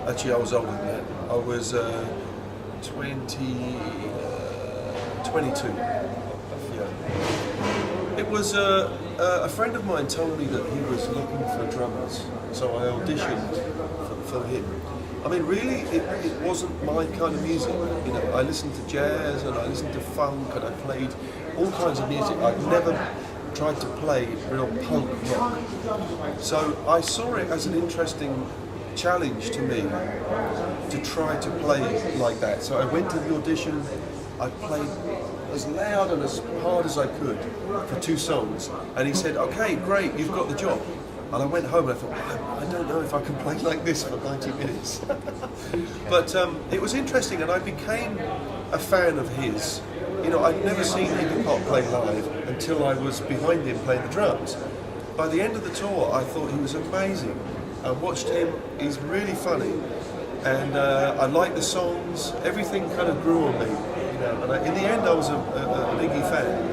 Actually, I was older than that. I was 22. Yeah. It was a friend of mine told me that he was looking for drummers, so I auditioned for him. I mean, really, it wasn't my kind of music. You know, I listened to jazz and I listened to funk and I played all kinds of music. I'd never tried to play real punk rock. So I saw it as an interesting challenge to me to try to play like that. So I went to the audition, I played as loud and as hard as I could for 2 songs, and he said, "Okay, great, you've got the job." And I went home and I thought, I don't know if I can play like this for 90 minutes. But it was interesting, and I became a fan of his. You know, I'd never seen Iggy Pop play live until I was behind him playing the drums. By the end of the tour, I thought he was amazing. I watched him, he's really funny, and I liked the songs, everything kind of grew on me. You know, and in the end I was an Iggy fan.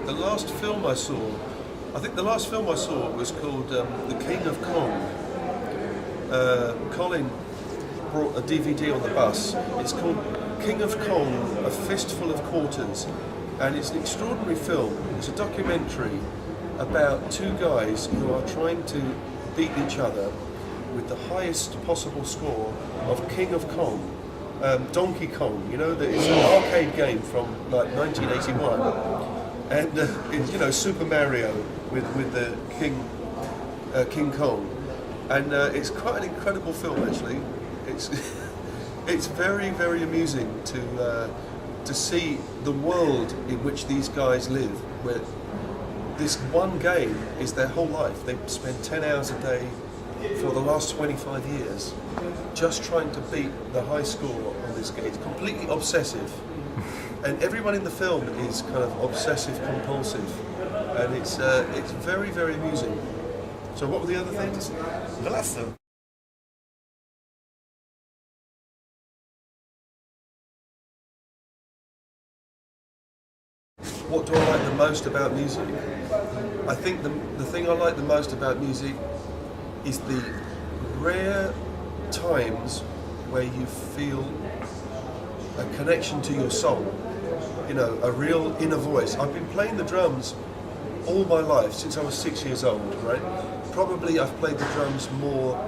The last film I saw, I think the last film I saw was called The King of Kong. Colin brought a DVD on the bus. It's called King of Kong, A Fistful of Quarters, and it's an extraordinary film. It's a documentary about 2 guys who are trying to beat each other with the highest possible score of King of Kong. Donkey Kong, you know, it's an arcade game from like 1981, and it's, you know, Super Mario with the King Kong, and it's quite an incredible film actually. It's it's very, very amusing to see the world in which these guys live, where this one game is their whole life. They spend 10 hours a day for the last 25 years just trying to beat the high score on this game. It's completely obsessive, and everyone in the film is kind of obsessive compulsive, and it's very, very amusing. So what were the other things? The last film. What do I like the most about music? I think the thing I like the most about music is the rare times where you feel a connection to your soul, you know, a real inner voice. I've been playing the drums all my life, since I was 6 years old, right? Probably I've played the drums more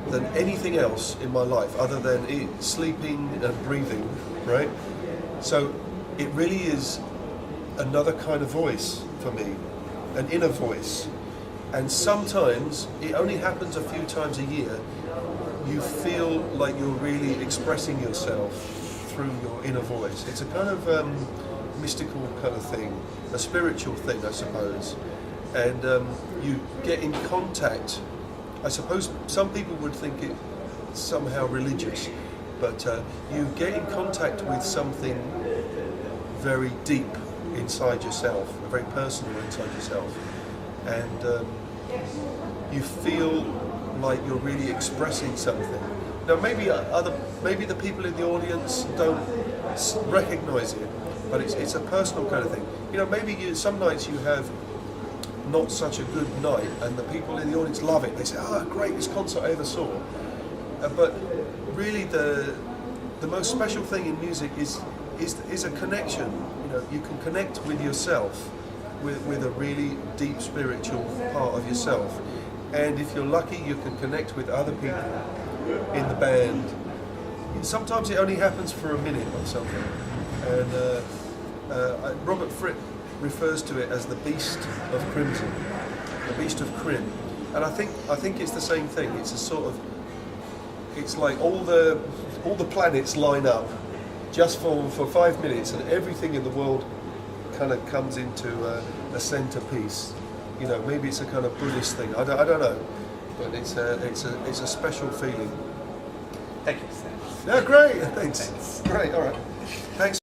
than anything else in my life, other than sleeping and breathing, right? So it really is another kind of voice for me, an inner voice. And sometimes, it only happens a few times a year, you feel like you're really expressing yourself through your inner voice. It's a kind of mystical kind of thing, a spiritual thing, I suppose. And you get in contact. I suppose some people would think it somehow religious, but you get in contact with something very deep inside yourself, very personal inside yourself, and you feel like you're really expressing something. Now maybe the people in the audience don't recognise it, but it's a personal kind of thing. You know, maybe some nights you have not such a good night, and the people in the audience love it. They say, "Oh, greatest concert I ever saw." But really, the most special thing in music is a connection. You know, you can connect with yourself, with a really deep spiritual part of yourself. And if you're lucky, you can connect with other people in the band. Sometimes it only happens for a minute or something. And Robert Fripp refers to it as the beast of crimson, the beast of Crim. And I think it's the same thing. It's a sort of, it's like all the planets line up just for 5 minutes, and everything in the world kind of comes into a centerpiece. You know, maybe it's a kind of Buddhist thing. I don't know, but it's a special feeling. Thank you, Sam. Yeah, great. Thanks. Great. All right. Thanks.